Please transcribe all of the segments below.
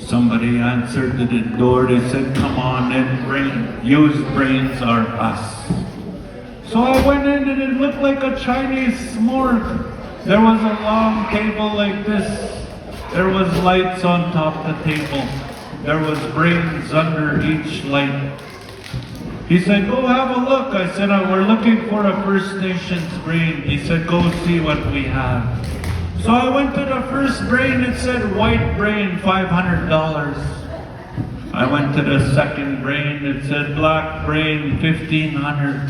Somebody answered the door. They said, come on in, used brains are us. So I went in and it looked like a Chinese morgue. There was a long table like this. There was lights on top of the table. There was brains under each light. He said, go have a look. I said, we're looking for a First Nations brain. He said, go see what we have. So I went to the first brain. It said white brain, $500. I went to the second brain. It said black brain, $1,500.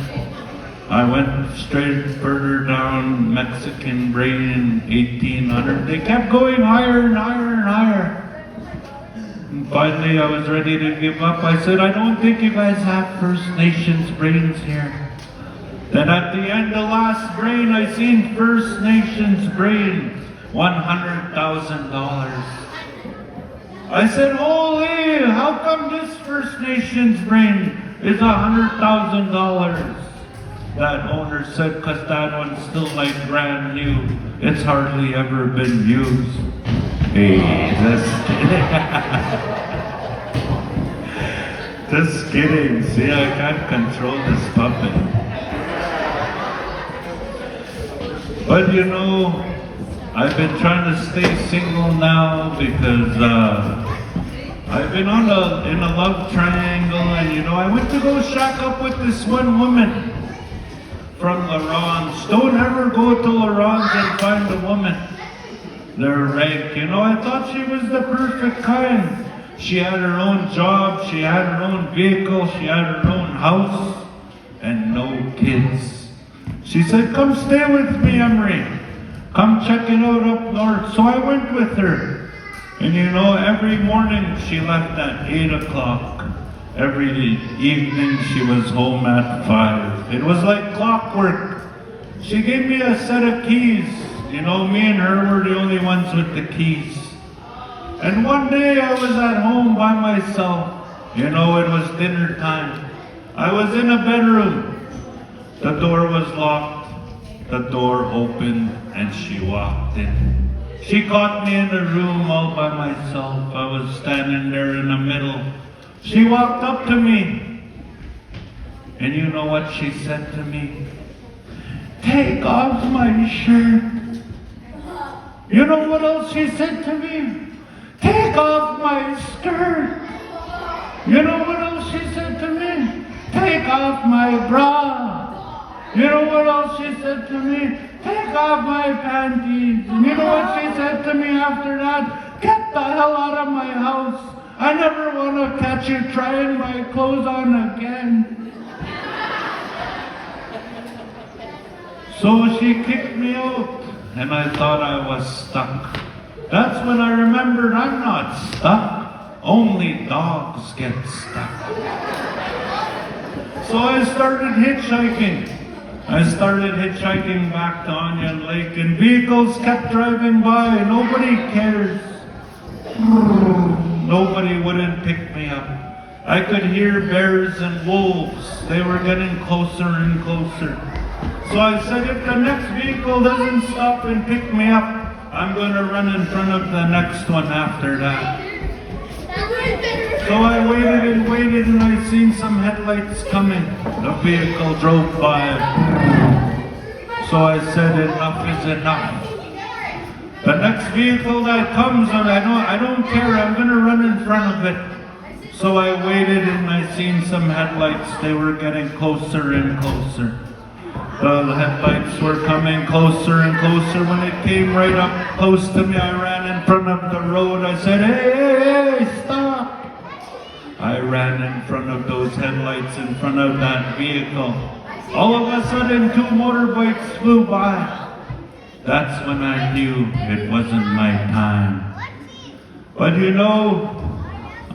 I went straight further down, Mexican brain, $1,800. They kept going higher and higher and higher. And finally, I was ready to give up. I said, I don't think you guys have First Nations brains here. Then at the end, the last brain, I seen First Nations brain, $100,000. I said, holy, how come this First Nations brain is $100,000? That owner said, because that one's still like brand new. It's hardly ever been used. Hey, just kidding. Just kidding. See, I can't control this puppet. But you know, I've been trying to stay single now because I've been in a love triangle, and you know, I went to go shack up with this one woman from Laurence. Don't ever go to Laurence and find a woman. They're rank. You know, I thought she was the perfect kind. She had her own job, she had her own vehicle, she had her own house, and no kids. She said, come stay with me, Emery. Come check it out up north. So I went with her. And you know, every morning she left at 8 o'clock. Every evening she was home at 5. It was like clockwork. She gave me a set of keys. You know, me and her were the only ones with the keys. And one day I was at home by myself. You know, it was dinner time. I was in a bedroom. The door was locked. The door opened and she walked in. She caught me in the room all by myself. I was standing there in the middle. She walked up to me, and you know what she said to me? Take off my shirt. You know what else she said to me? Take off my skirt. You know what else she said to me? Take off my bra. You know what else she said to me? Take off my panties. And you know what she said to me after that? Get the hell out of my house. I never want to catch you trying my clothes on again. So she kicked me out, and I thought I was stuck. That's when I remembered I'm not stuck. Only dogs get stuck. So I started hitchhiking. I started hitchhiking back to Onion Lake, and vehicles kept driving by. Nobody cares. Nobody wouldn't pick me up. I could hear bears and wolves. They were getting closer and closer. So I said, if the next vehicle doesn't stop and pick me up, I'm going to run in front of the next one after that. So I waited and waited, and I seen some headlights coming. The vehicle drove by. So I said, enough is enough. The next vehicle that comes, and I don't care, I'm going to run in front of it. So I waited, and I seen some headlights. They were getting closer and closer. The headlights were coming closer and closer. When it came right up close to me, I ran in front of the road. I said, hey, stop. I ran in front of those headlights, in front of that vehicle. All of a sudden, 2 motorbikes flew by. That's when I knew it wasn't my time. But you know,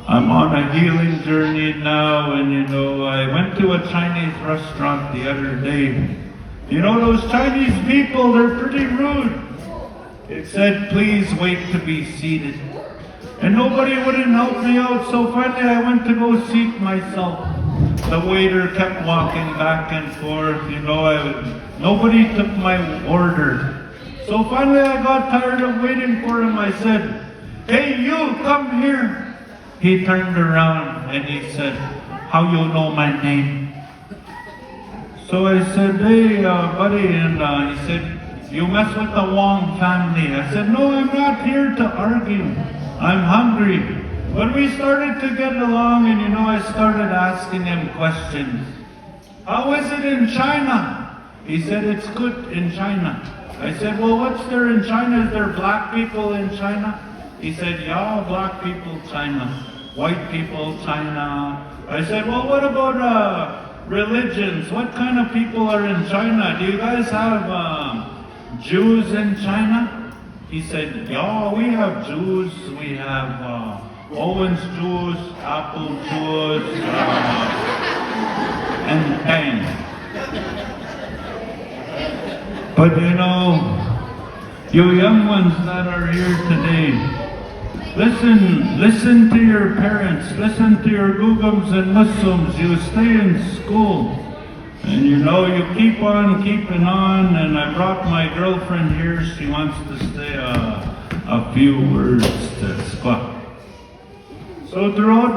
I'm on a healing journey now, and you know, I went to a Chinese restaurant the other day. You know, those Chinese people, they're pretty rude. It said, please wait to be seated. And nobody wouldn't help me out, so finally I went to go seat myself. The waiter kept walking back and forth, you know, nobody took my order. So finally I got tired of waiting for him. I said, hey, you, come here. he turned around and he said, "How you know my name?" So I said, "Hey, buddy," and he said, "You mess with the Wong family." I said, "No, I'm not here to argue. I'm hungry." But we started to get along, and I started asking him questions. "How is it in China?" He said, "It's good in China." I said, "Well, what's there in China? Is there black people in China?" He said, "Yeah, black people, China. White people, China." I said, "Well, what about religions? What kind of people are in China? Do you guys have Jews in China?" He said, "Yeah, we have Jews. We have Owens Jews, Apple Jews, and Tang." But you young ones that are here today, listen to your parents, listen to your Gugums and Muslims. You stay in school, and you keep on keeping on. And I brought my girlfriend here. She wants to say a few words to Scott. So throughout